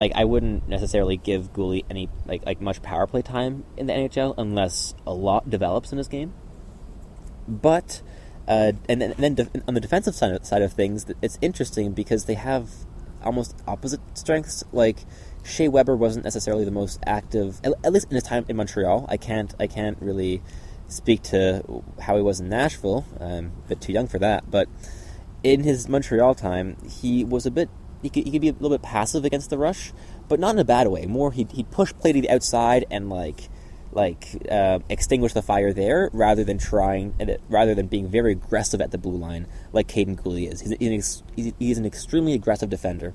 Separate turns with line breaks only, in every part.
like I wouldn't necessarily give Gooley any like much power play time in the NHL unless a lot develops in his game. But and then on the defensive side of things, it's interesting because they have almost opposite strengths. Like Shea Weber wasn't necessarily the most active, at least in his time in Montreal. I can't really speak to how he was in Nashville. I'm a bit too young for that. But in his Montreal time, he was a bit. He could be a little bit passive against the rush, but not in a bad way. More he'd push play to the outside and extinguish the fire there rather than being very aggressive at the blue line like Caden Gooley is. He's an extremely aggressive defender,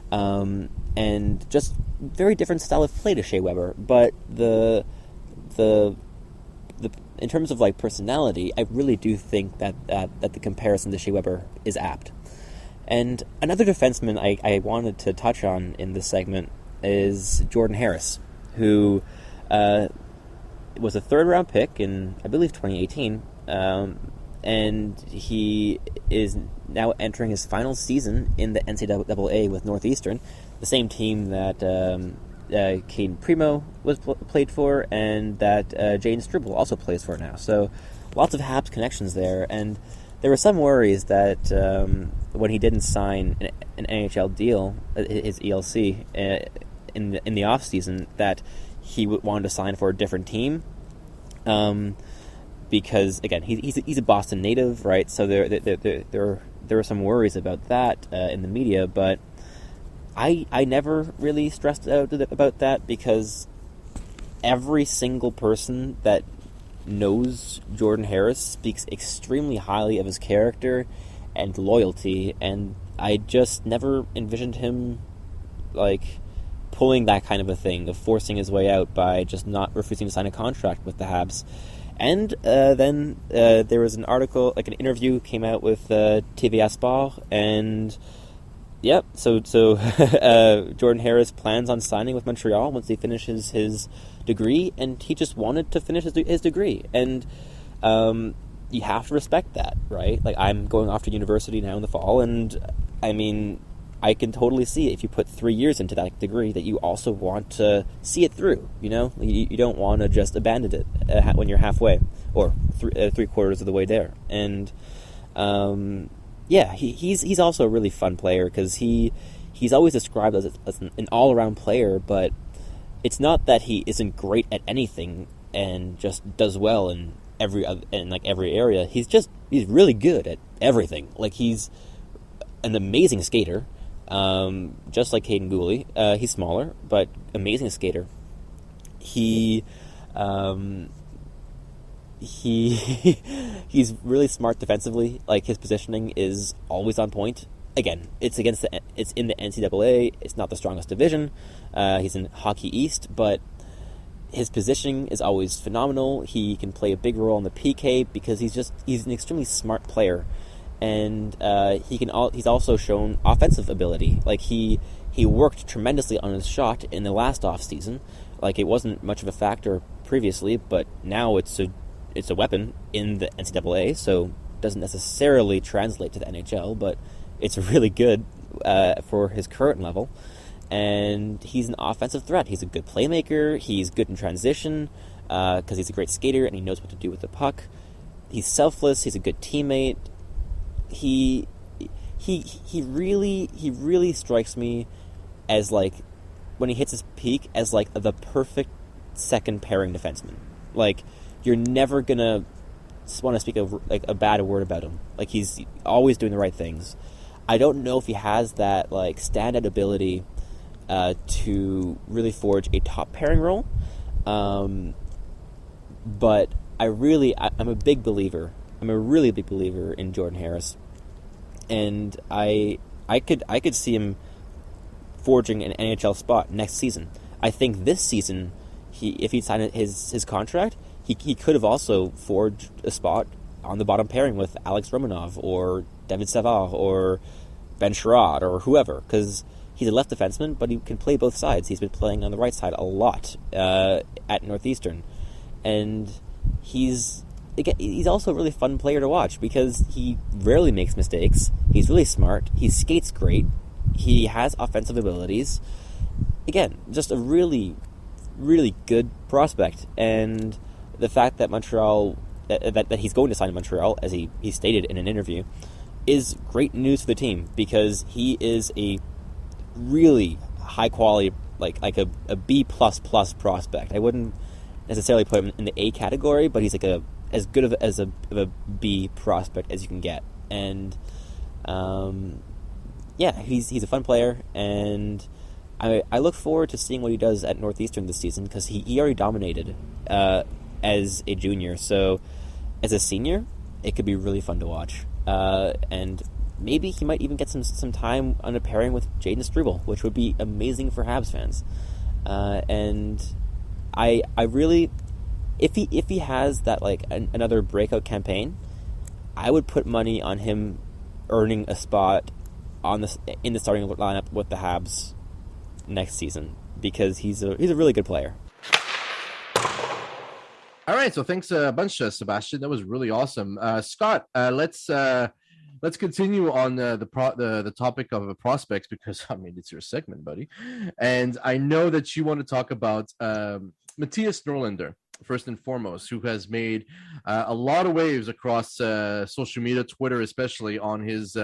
and just very different style of play to Shea Weber. But the in terms of like personality, I really do think that the comparison to Shea Weber is apt. And another defenseman I wanted to touch on in this segment is Jordan Harris, who was a third-round pick in, I believe, 2018, and he is now entering his final season in the NCAA with Northeastern, the same team that Caden Primo played for, and that Jaden Struble also plays for now. So lots of Habs connections there, and there were some worries that when he didn't sign an NHL deal, his ELC, in the offseason, that he wanted to sign for a different team, because again he's a Boston native, right? So there were some worries about that in the media, but I never really stressed out about that because every single person that knows Jordan Harris speaks extremely highly of his character and loyalty, and I just never envisioned him like pulling that kind of a thing, of forcing his way out by just not refusing to sign a contract with the Habs. And then there was an article, like an interview came out with TVA Sport, and yep, so Jordan Harris plans on signing with Montreal once he finishes his degree, and he just wanted to finish his degree, and you have to respect that, right? Like, I'm going off to university now in the fall, and I mean, I can totally see if you put 3 years into that degree that you also want to see it through, you know? You don't want to just abandon it when you're halfway, or three-quarters of the way there. And yeah, he's also a really fun player, because he's always described as an all-around player, but it's not that he isn't great at anything and just does well in every area. He's really good at everything. Like, he's an amazing skater, just like Caden Gooley. He's smaller, but amazing skater. He's really smart defensively. Like, his positioning is always on point. Again, it's in the NCAA. It's not the strongest division. He's in Hockey East, but his positioning is always phenomenal. He can play a big role in the PK because he's an extremely smart player, and he's also shown offensive ability. Like, he worked tremendously on his shot in the last off season. Like, it wasn't much of a factor previously, but now it's a weapon in the NCAA, so it doesn't necessarily translate to the NHL, but it's really good for his current level. And he's an offensive threat. He's a good playmaker. He's good in transition because he's a great skater and he knows what to do with the puck. He's selfless. He's a good teammate. He really strikes me as, like, when he hits his peak, as like the perfect second pairing defenseman. Like, you're never gonna want to speak a bad word about him. Like, he's always doing the right things. I don't know if he has that like standout ability to really forge a top pairing role, but I'm a big believer. I'm a really big believer in Jordan Harris, and I could see him forging an NHL spot next season. I think this season, if he signed his contract, he could have also forged a spot on the bottom pairing with Alex Romanov or David Savard or Ben Sherrod or whoever, because he's a left defenseman, but he can play both sides. He's been playing on the right side a lot at Northeastern, and he's also a really fun player to watch because he rarely makes mistakes. He's really smart. He skates great. He has offensive abilities, again, just a really, really good prospect. And the fact that Montreal, that he's going to sign in Montreal, as he stated in an interview, is great news for the team, because he is a really high quality, like a B plus prospect. I wouldn't necessarily put him in the A category, but he's like as good of a B prospect as you can get. And he's a fun player, and I look forward to seeing what he does at Northeastern this season, because he already dominated as a junior. So as a senior, it could be really fun to watch. And maybe he might even get some time on a pairing with Jaden Struble, which would be amazing for Habs fans. And I really, if he has that, like, another breakout campaign, I would put money on him earning a spot in the starting lineup with the Habs next season, because he's a really good player.
All right, so thanks a bunch, Sebastian. That was really awesome. Scott, let's continue on the topic of prospects, because I mean, it's your segment, buddy, and I know that you want to talk about Matthias Norlander first and foremost, who has made a lot of waves across social media, Twitter especially, on his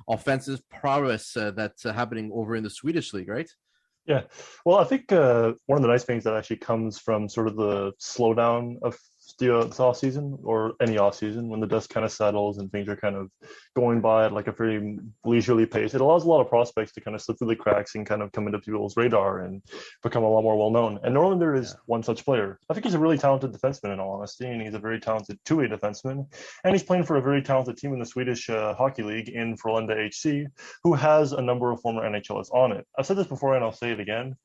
offensive prowess that's happening over in the Swedish league, right?
Yeah, well, I think one of the nice things that actually comes from sort of the slowdown of this off season, or any off season, when the dust kind of settles and things are kind of going by at like a very leisurely pace, it allows a lot of prospects to kind of slip through the cracks and kind of come into people's radar and become a lot more well known. And Norlander is one such player. I think he's a really talented defenseman, in all honesty, and he's a very talented two-way defenseman. And he's playing for a very talented team in the Swedish Hockey League in Frölunda HC, who has a number of former NHLers on it. I've said this before, and I'll say it again.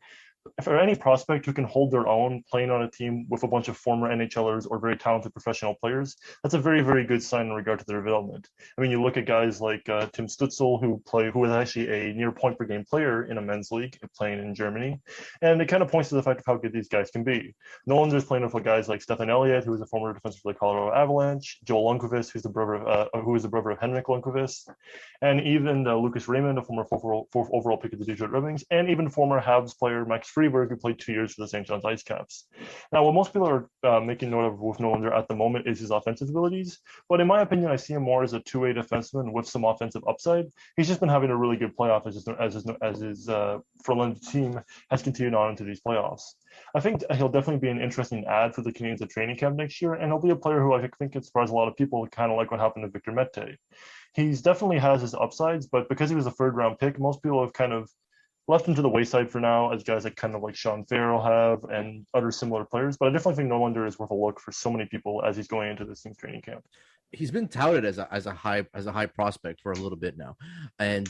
For any prospect who can hold their own playing on a team with a bunch of former NHLers or very talented professional players, that's a very, very good sign in regard to their development. I mean, you look at guys like Tim Stützle, who was actually a near point per game player in a men's league playing in Germany, and it kind of points to the fact of how good these guys can be. Nolander's playing with guys like Stefan Elliott, who is a former defenseman for the Colorado Avalanche, Joel Lundqvist, who is the brother of Henrik Lundqvist, and even Lucas Raymond, a former fourth overall pick of the Detroit Red Wings, and even former Habs player Max Freeberg, who played 2 years for the St. John's Ice Caps. Now, what most people are making note of with Norlander at the moment is his offensive abilities, but in my opinion, I see him more as a two-way defenseman with some offensive upside. He's just been having a really good playoff as his Frölunda team has continued on into these playoffs. I think he'll definitely be an interesting add for the Canadiens at training camp next year, and he'll be a player who I think could surprise a lot of people, kind of like what happened to Victor Mete. He's definitely has his upsides, but because he was a third-round pick, most people have kind of left him to the wayside for now, as guys like kind of like Sean Farrell have and other similar players. But I definitely think Norlander is worth a look for so many people as he's going into this team's training camp.
He's been touted as a high prospect for a little bit now, and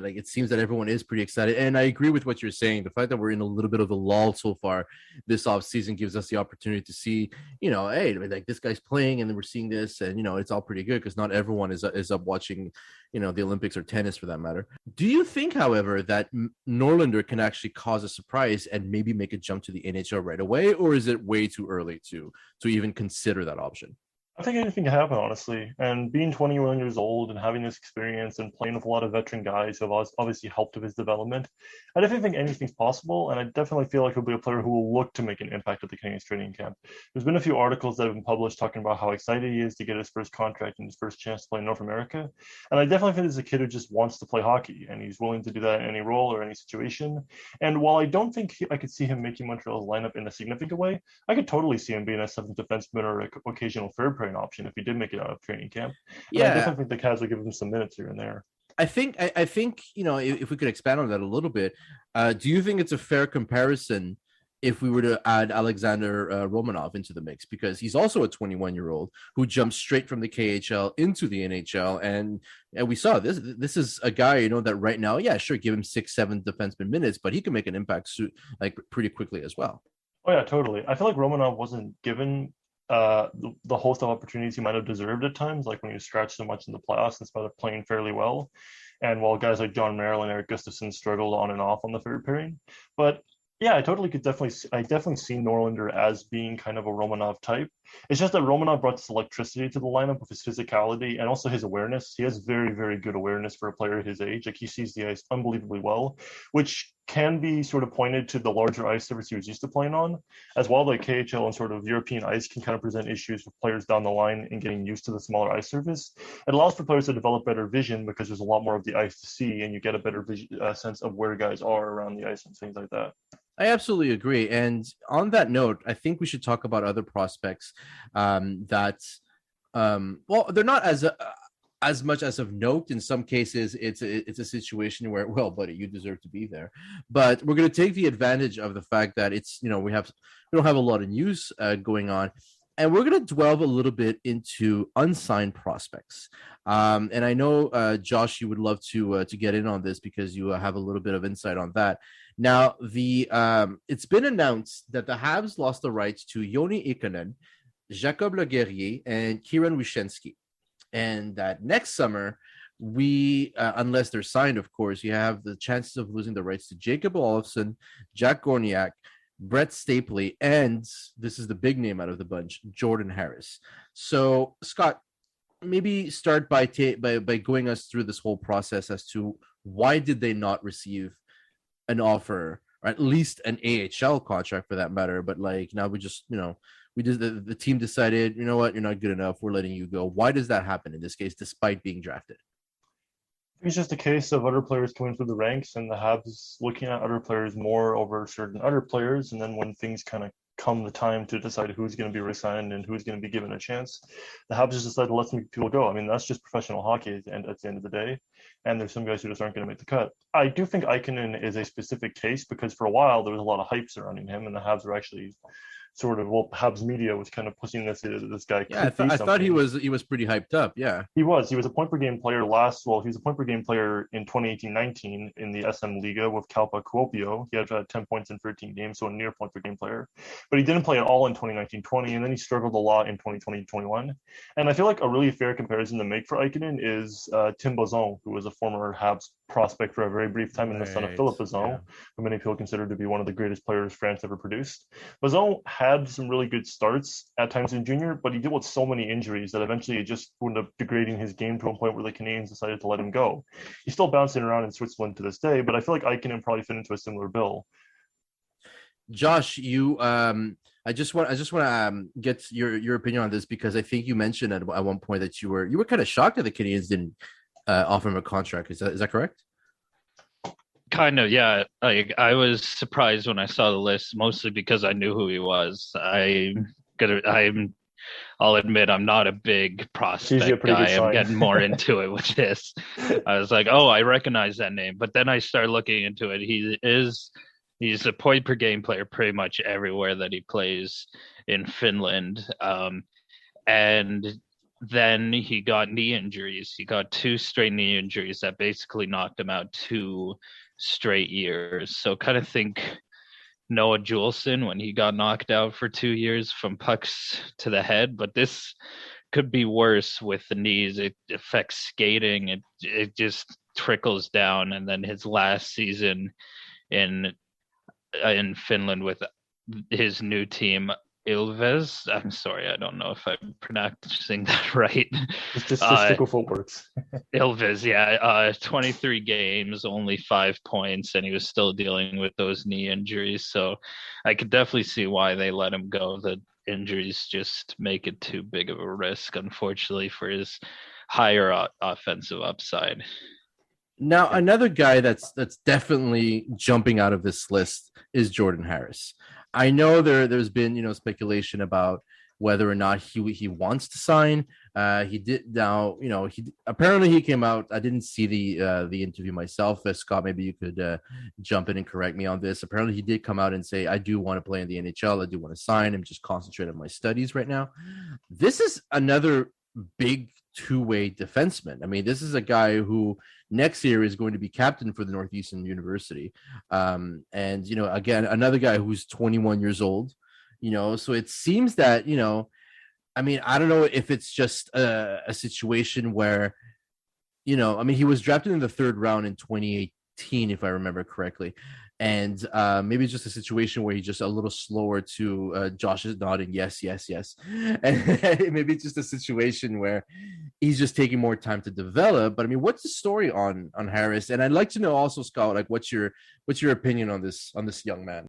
like it seems that everyone is pretty excited. And I agree with what you're saying. The fact that we're in a little bit of a lull so far this off season gives us the opportunity to see, hey, like this guy's playing, and then we're seeing this, and it's all pretty good, because not everyone is up watching, the Olympics or tennis for that matter. Do you think, however, that Norlander can actually cause a surprise and maybe make a jump to the NHL right away, or is it way too early to even consider that option?
I think anything can happen, honestly. And being 21 years old and having this experience and playing with a lot of veteran guys who have obviously helped with his development, I definitely think anything's possible. And I definitely feel like he'll be a player who will look to make an impact at the Canadiens training camp. There's been a few articles that have been published talking about how excited he is to get his first contract and his first chance to play in North America. And I definitely think there's a kid who just wants to play hockey, and he's willing to do that in any role or any situation. And while I don't think I could see him making Montreal's lineup in a significant way, I could totally see him being a seventh defenseman or an occasional third pair option if he did make it out of training camp. And I definitely think the Cavs will give him some minutes here and there.
I think if we could expand on that a little bit, do you think it's a fair comparison if we were to add Alexander Romanov into the mix, because he's also a 21-year-old who jumped straight from the KHL into the NHL, and we saw this is a guy that right now, yeah, sure, give him 6-7 defenseman minutes, but he can make an impact like pretty quickly as well.
Oh yeah, totally. I feel like Romanov wasn't given the host of opportunities he might have deserved at times, like when he was scratched so much in the playoffs instead of playing fairly well. And while guys like John Merrill and Eric Gustafsson struggled on and off on the third pairing. But Yeah, I definitely see Norlander as being kind of a Romanov type. It's just that Romanov brought this electricity to the lineup with his physicality and also his awareness. He has very, very good awareness for a player his age. Like he sees the ice unbelievably well, which can be sort of pointed to the larger ice surface he was used to playing on, as well. Like KHL and sort of European ice can kind of present issues for players down the line in getting used to the smaller ice surface. It allows for players to develop better vision because there's a lot more of the ice to see, and you get a better sense of where guys are around the ice and things like that.
I absolutely agree. And on that note, I think we should talk about other prospects that, well, they're not as much as of note. In some cases, it's a situation where, well, buddy, you deserve to be there. But we're going to take the advantage of the fact that it's, we don't have a lot of news going on. And we're going to delve a little bit into unsigned prospects. And I know, Josh, you would love to get in on this because you have a little bit of insight on that. Now, it's been announced that the Habs lost the rights to Joni Ikonen, Jacob Le Guerrier, and Kieran Wyshensky. And that next summer, unless they're signed, of course, you have the chances of losing the rights to Jacob Olofsson, Jack Gorniak, Brett Stapley, and this is the big name out of the bunch, Jordan Harris. So, Scott, maybe start by going us through this whole process as to why did they not receive an offer, or at least an AHL contract for that matter. But like now we just, the team decided, you know what, you're not good enough. We're letting you go. Why does that happen in this case, despite being drafted?
It's just a case of other players coming through the ranks and the Habs looking at other players more over certain other players. And then when things kind of come the time to decide who's going to be resigned and who's going to be given a chance, the Habs just decided to let some people go. I mean, that's just professional hockey at the end of the day. And there's some guys who just aren't going to make the cut. I do think Ikonen is a specific case because for a while there was a lot of hype surrounding him, and the Habs were actually Habs media was kind of pushing this guy.
Yeah, I thought he was pretty hyped up. Yeah,
he was a point per game player he was a point per game player in 2018-19 in the SM Liga with Kalpa Kuopio. He had 10 points in 13 games, so a near point per game player. But he didn't play at all in 2019-20, and then he struggled a lot in 2020-21. And I feel like a really fair comparison to make for Ikonen is Tim Bazon, who was a former Habs prospect for a very brief time, and the son of Philippe Bazon, who many people consider to be one of the greatest players France ever produced. Bazon had some really good starts at times in junior, but he dealt with so many injuries that eventually it just wound up degrading his game to a point where the Canadiens decided to let him go. He's still bouncing around in Switzerland to this day, but I feel like Ikonen probably fit into a similar bill.
Josh, I just want to get your opinion on this because I think you mentioned at one point that you were kind of shocked that the Canadiens didn't offer him a contract. Is that correct?
Kind of, yeah. I was surprised when I saw the list, mostly because I knew who he was. I'll admit I'm not a big prospect guy. I'm getting more into it with this. I was like, oh, I recognize that name, but then I started looking into it. He's a point per game player pretty much everywhere that he plays in Finland, and then he got knee injuries. He got 2 straight knee injuries that basically knocked him out 2 straight years. So kind of think Noah Juleson when he got knocked out for 2 years from pucks to the head, but this could be worse with the knees. It affects skating. It just trickles down. And then his last season in Finland with his new team, Ilves. I'm sorry, I don't know if I'm pronouncing that right.
It's just foot works.
Ilves, yeah. 23 games, only 5 points, and he was still dealing with those knee injuries. So I could definitely see why they let him go. The injuries just make it too big of a risk, unfortunately, for his higher offensive upside.
Now, another guy that's definitely jumping out of this list is Jordan Harris. I know there's been speculation about whether or not he wants to sign. He did now. Apparently he came out. I didn't see the interview myself. Scott, maybe you could jump in and correct me on this. Apparently he did come out and say, I do want to play in the NHL. I do want to sign. I'm just concentrating on my studies right now. This is another big two-way defenseman. I mean, this is a guy who next year is going to be captain for the Northeastern University. And, again, another guy who's 21 years old, so it seems that, I mean, I don't know if it's just a situation where, he was drafted in the 3rd round in 2018, if I remember correctly. and maybe it's just a situation where he's just a little slower to Josh is nodding yes, and maybe it's just a situation where he's just taking more time to develop. But I mean, what's the story on Harris? And I'd like to know also, Scott, like what's your opinion on this young man?